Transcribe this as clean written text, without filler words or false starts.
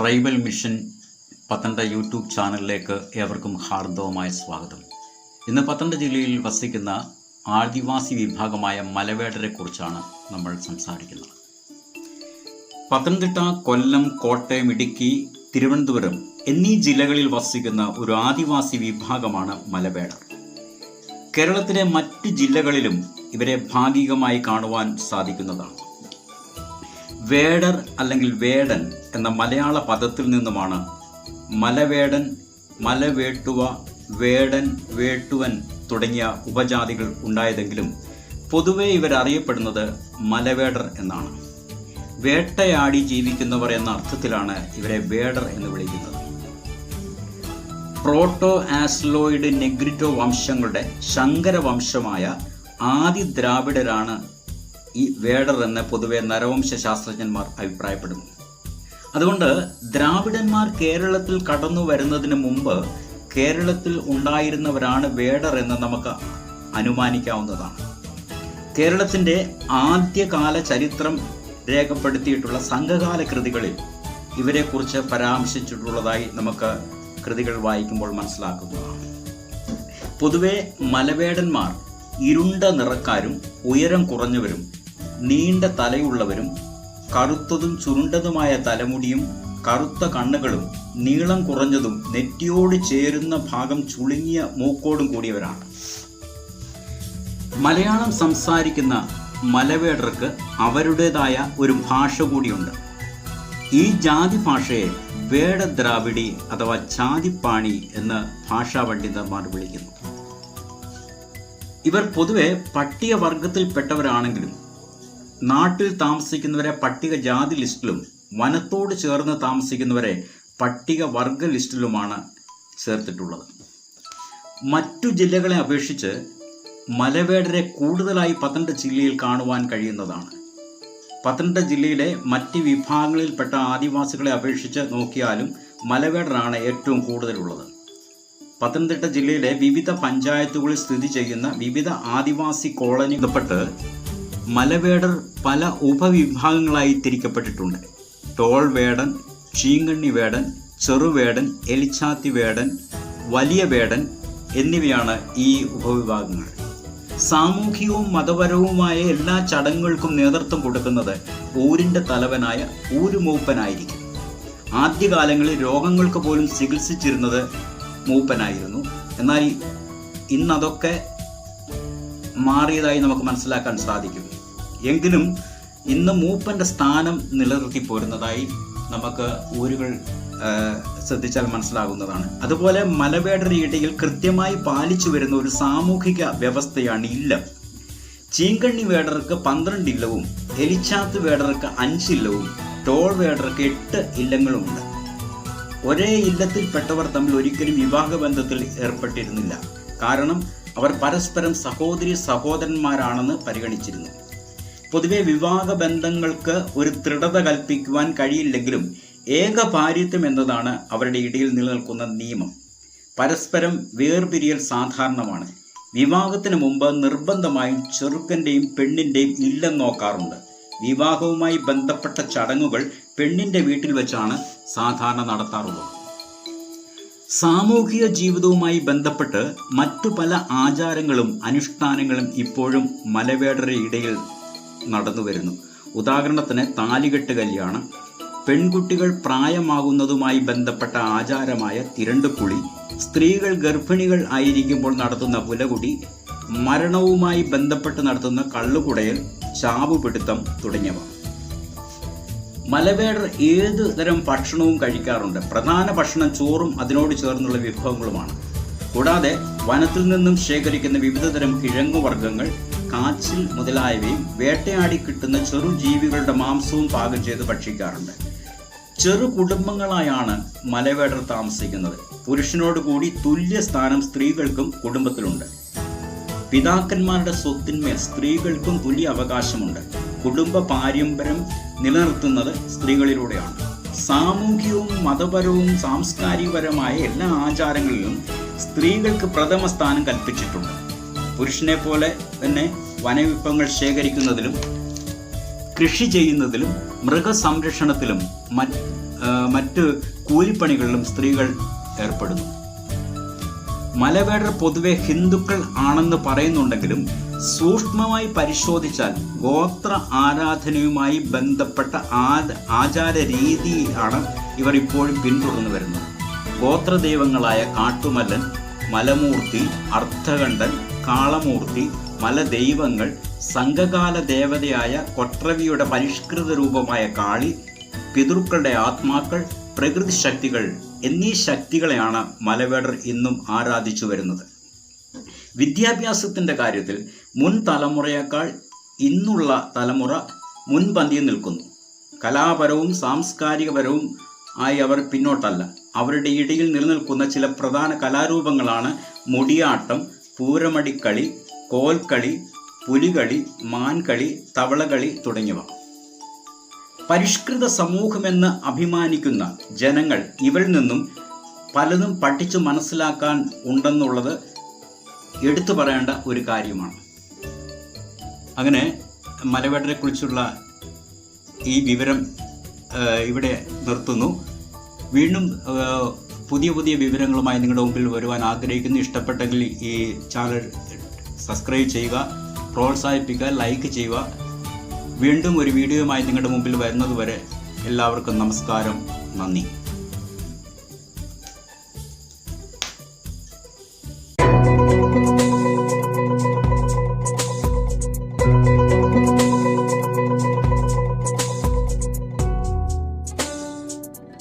Tribal mission Pathanamthitta YouTube ചാനലിലേക്ക് ഏവർക്കും ഹാർദവമായ സ്വാഗതം. ഇന്ന് പത്തനംതിട്ട ജില്ലയിൽ വസിക്കുന്ന ആദിവാസി വിഭാഗമായ മലവേടരെ കുറിച്ചാണ് നമ്മൾ സംസാരിക്കുന്നത്. പത്തനംതിട്ട, കൊല്ലം, കോട്ടയം, ഇടുക്കി, തിരുവനന്തപുരം എന്നീ ജില്ലകളിൽ വസിക്കുന്ന ഒരു ആദിവാസി വിഭാഗമാണ് മലവേടർ. കേരളത്തിലെ മറ്റ് ജില്ലകളിലും ഇവരെ ഭാഗികമായി കാണുവാൻ സാധിക്കുന്നതാണ്. വേടർ അല്ലെങ്കിൽ വേടൻ എന്ന മലയാള പദത്തിൽ നിന്നുമാണ് മലവേടൻ, മലവേട്ടുവ, വേടൻ, വേട്ടുവൻ തുടങ്ങിയ ഉപജാതികൾ ഉണ്ടായതെങ്കിലും പൊതുവെ ഇവരറിയപ്പെടുന്നത് മലവേടർ എന്നാണ്. വേട്ടയാടി ജീവിക്കുന്നവർ എന്ന അർത്ഥത്തിലാണ് ഇവരെ വേടർ എന്ന് വിളിക്കുന്നത്. പ്രോട്ടോ ആസ്ലോയിഡ് നെഗ്രിറ്റോ വംശങ്ങളുടെ ശങ്കരവംശമായ ആദി ദ്രാവിഡരാണ് ഈ വേടർ എന്ന് പൊതുവെ നരവംശ ശാസ്ത്രജ്ഞന്മാർ അഭിപ്രായപ്പെടുന്നു. അതുകൊണ്ട് ദ്രാവിഡന്മാർ കേരളത്തിൽ കടന്നു വരുന്നതിന് മുമ്പ് കേരളത്തിൽ ഉണ്ടായിരുന്നവരാണ് വേടർ എന്ന് നമുക്ക് അനുമാനിക്കാവുന്നതാണ്. കേരളത്തിൻ്റെ ആദ്യകാല ചരിത്രം രേഖപ്പെടുത്തിയിട്ടുള്ള സംഘകാല കൃതികളിൽ ഇവരെക്കുറിച്ച് പരാമർശിച്ചിട്ടുള്ളതായി നമുക്ക് കൃതികൾ വായിക്കുമ്പോൾ മനസ്സിലാക്കുന്നതാണ്. പൊതുവെ മലവേടന്മാർ ഇരുണ്ട നിറക്കാരും ഉയരം കുറഞ്ഞവരും നീണ്ട തലയുള്ളവരും കറുത്തതും ചുരുണ്ടതുമായ തലമുടിയും കറുത്ത കണ്ണുകളും നീളം കുറഞ്ഞതും നെറ്റിയോട് ചേരുന്ന ഭാഗം ചുളുങ്ങിയ മൂക്കോടും കൂടിയവരാണ്. മലയാളം സംസാരിക്കുന്ന മലവേടർക്ക് അവരുടേതായ ഒരു ഭാഷ കൂടിയുണ്ട്. ഈ ജാതി ഭാഷയെ വേടദ്രാവിഡി അഥവാ ചാതിപ്പാണി എന്ന് ഭാഷാ പണ്ഡിതന്മാർ വിളിക്കുന്നു. ഇവർ പൊതുവെ പട്ടികവർഗത്തിൽപ്പെട്ടവരാണെങ്കിലും നാട്ടിൽ താമസിക്കുന്നവരെ പട്ടിക ജാതി ലിസ്റ്റിലും വനത്തോട് ചേർന്ന് താമസിക്കുന്നവരെ പട്ടിക വർഗ ലിസ്റ്റിലുമാണ് ചേർത്തിട്ടുള്ളത്. മറ്റു ജില്ലകളെ അപേക്ഷിച്ച് മലവേടരെ കൂടുതലായി പത്തനംതിട്ട ജില്ലയിൽ കാണുവാൻ കഴിയുന്നതാണ്. പത്തനംതിട്ട ജില്ലയിലെ മറ്റ് വിഭാഗങ്ങളിൽപ്പെട്ട ആദിവാസികളെ അപേക്ഷിച്ച് നോക്കിയാലും മലവേടരാണ് ഏറ്റവും കൂടുതലുള്ളത്. പത്തനംതിട്ട ജില്ലയിലെ വിവിധ പഞ്ചായത്തുകളിൽ സ്ഥിതി ചെയ്യുന്ന വിവിധ ആദിവാസി കോളനികൾപ്പെട്ട് മലവേടർ പല ഉപവിഭാഗങ്ങളായി തിരിക്കപ്പെട്ടിട്ടുണ്ട്. ടോൾ വേടൻ, ചീങ്കണ്ണി വേടൻ, ചെറുവേടൻ, എലിച്ചാത്തി വേടൻ, വലിയ വേടൻ എന്നിവയാണ് ഈ ഉപവിഭാഗങ്ങൾ. സാമൂഹികവും മതപരവുമായ എല്ലാ ചടങ്ങുകൾക്കും നേതൃത്വം കൊടുക്കുന്നത് ഊരിൻ്റെ തലവനായ ഊരുമൂപ്പനായിരിക്കും. ആദ്യകാലങ്ങളിൽ രോഗങ്ങൾക്ക് പോലും ചികിത്സിച്ചിരുന്നത് മൂപ്പനായിരുന്നു. എന്നാൽ ഇന്നതൊക്കെ മാറിയതായി നമുക്ക് മനസ്സിലാക്കാൻ സാധിക്കും. എങ്കിലും ഇന്ന് മൂപ്പൻ്റെ സ്ഥാനം നിലനിർത്തി പോരുന്നതായി നമുക്ക് ഊരുകൾ ശ്രദ്ധിച്ചാൽ മനസ്സിലാകുന്നതാണ്. അതുപോലെ മലവേടരുടെ ഇടയിൽ കൃത്യമായി പാലിച്ചു വരുന്ന ഒരു സാമൂഹിക വ്യവസ്ഥയാണ് ഇല്ലം. ചീങ്കണ്ണി വേടർക്ക് 12 ഇല്ലവും എലിച്ചാത്ത് വേടർക്ക് 5 ഇല്ലവും ടോൾ വേടർക്ക് 8 ഇല്ലങ്ങളുമുണ്ട്. ഒരേ ഇല്ലത്തിൽപ്പെട്ടവർ തമ്മിൽ ഒരിക്കലും വിവാഹബന്ധത്തിൽ ഏർപ്പെട്ടിരുന്നില്ല. കാരണം അവർ പരസ്പരം സഹോദരി സഹോദരന്മാരാണെന്ന് പരിഗണിച്ചിരുന്നു. പൊതുവെ വിവാഹ ബന്ധങ്ങൾക്ക് ഒരു ദൃഢത കൽപ്പിക്കുവാൻ കഴിയില്ലെങ്കിലും ഏകഭാര്യത്വം എന്നതാണ് അവരുടെ ഇടയിൽ നിലനിൽക്കുന്ന നിയമം. പരസ്പരം വേർപിരിയൽ സാധാരണമാണ്. വിവാഹത്തിന് മുമ്പ് നിർബന്ധമായും ചെറുക്കൻ്റെയും പെണ്ണിൻ്റെയും ഇല്ലം നോക്കാറുണ്ട്. വിവാഹവുമായി ബന്ധപ്പെട്ട ചടങ്ങുകൾ പെണ്ണിൻ്റെ വീട്ടിൽ വെച്ചാണ് സാധാരണ നടത്താറുള്ളത്. സാമൂഹിക ജീവിതവുമായി ബന്ധപ്പെട്ട് മറ്റു പല ആചാരങ്ങളും അനുഷ്ഠാനങ്ങളും ഇപ്പോഴും മലവേടരുടെ ഇടയിൽ നടന്നു വരുന്നു. ഉദാഹരണത്തിന് താലികെട്ട് കല്യാണം, പെൺകുട്ടികൾ പ്രായമാകുന്നതുമായി ബന്ധപ്പെട്ട ആചാരമായ തിരണ്ടുകുളി, സ്ത്രീകൾ ഗർഭിണികൾ ആയിരിക്കുമ്പോൾ നടത്തുന്ന പുലകുടി, മരണവുമായി ബന്ധപ്പെട്ട് നടത്തുന്ന കള്ളുകുടയൽ, ചാവുപിടുത്തം തുടങ്ങിയവ. മലവേടർ ഏത് തരം ഭക്ഷണവും കഴിക്കാറുണ്ട്. പ്രധാന ഭക്ഷണം ചോറും അതിനോട് ചേർന്നുള്ള വിഭവങ്ങളുമാണ്. കൂടാതെ വനത്തിൽ നിന്നും ശേഖരിക്കുന്ന വിവിധതരം കിഴങ്ങുവർഗ്ഗങ്ങൾ, കാച്ചിൽ മുതലായവയും വേട്ടയാടി കിട്ടുന്ന ചെറു ജീവികളുടെ മാംസവും പാകം ചെയ്ത് ഭക്ഷിക്കാറുണ്ട്. ചെറു കുടുംബങ്ങളായാണ് മലവേടർ താമസിക്കുന്നത്. പുരുഷനോട് കൂടി തുല്യ സ്ഥാനം സ്ത്രീകൾക്കും കുടുംബത്തിലുണ്ട്. പിതാക്കന്മാരുടെ സ്വത്തിന്മേൽ സ്ത്രീകൾക്കും തുല്യ അവകാശമുണ്ട്. കുടുംബ പാരമ്പര്യം നിലനിർത്തുന്നത് സ്ത്രീകളിലൂടെയാണ്. സാമൂഹികവും മതപരവും സാംസ്കാരികപരമായ എല്ലാ ആചാരങ്ങളിലും സ്ത്രീകൾക്ക് പ്രഥമ സ്ഥാനം കൽപ്പിച്ചിട്ടുണ്ട്. പുരുഷനെ പോലെ തന്നെ വനവിഭവങ്ങൾ ശേഖരിക്കുന്നതിലും കൃഷി ചെയ്യുന്നതിലും മൃഗസംരക്ഷണത്തിലും മറ്റ് കൂലിപ്പണികളിലും സ്ത്രീകൾ ഏർപ്പെടുന്നു. മലവേടർ പൊതുവെ ഹിന്ദുക്കൾ ആണെന്ന് പറയുന്നുണ്ടെങ്കിലും സൂക്ഷ്മമായി പരിശോധിച്ചാൽ ഗോത്ര ആരാധനയുമായി ബന്ധപ്പെട്ട ആചാര രീതിയാണ് ഇവർ ഇപ്പോഴും പിന്തുടർന്നു വരുന്നത്. ഗോത്രദൈവങ്ങളായ കാട്ടുമല്ലൻ, മലമൂർത്തി, അർദ്ധകണ്ഠൻ, കാളമൂർത്തി, മലദൈവങ്ങൾ, സംഘകാല ദേവതയായ കൊട്രവിയുടെ പരിഷ്കൃത രൂപമായ കാളി, പിതൃക്കളുടെ ആത്മാക്കൾ, പ്രകൃതി ശക്തികൾ എന്നീ ശക്തികളെയാണ് മലവേടർ ഇന്നും ആരാധിച്ചു വരുന്നത്. വിദ്യാഭ്യാസത്തിൻ്റെ കാര്യത്തിൽ മുൻ തലമുറയേക്കാൾ ഇന്നുള്ള തലമുറ മുൻപന്തിയിൽ നിൽക്കുന്നു. കലാപരവും സാംസ്കാരികപരവും ആയി അവർ പിന്നോട്ടല്ല. അവരുടെ ഇടയിൽ നിലനിൽക്കുന്ന ചില പ്രധാന കലാരൂപങ്ങളാണ് മുടിയാട്ടം, പൂരമടിക്കളി, കോൽക്കളി, പുലികളി, മാൻകളി, തവളകളി തുടങ്ങിയവ. പരിഷ്കൃത സമൂഹമെന്ന് അഭിമാനിക്കുന്ന ജനങ്ങൾ ഇവരിൽ നിന്നും പലതും പഠിച്ചു മനസ്സിലാക്കാൻ ഉണ്ടെന്നുള്ളത് എടുത്തു പറയേണ്ട ഒരു കാര്യമാണ്. അങ്ങനെ മലവേടരെ കുറിച്ചുള്ള ഈ വിവരം ഇവിടെ നിർത്തുന്നു. വീണ്ടും പുതിയ പുതിയ വിവരങ്ങളുമായി നിങ്ങളുടെ മുമ്പിൽ വരുവാൻ ആഗ്രഹിക്കുന്നു. ഇഷ്ടപ്പെട്ടെങ്കിൽ ഈ ചാനൽ സബ്സ്ക്രൈബ് ചെയ്യുക, പ്രോത്സാഹിപ്പിക്കുക, ലൈക്ക് ചെയ്യുക. വീണ്ടും ഒരു വീഡിയോയുമായി നിങ്ങളുടെ മുമ്പിൽ വരുന്നതുവരെ എല്ലാവർക്കും നമസ്കാരം, നന്ദി.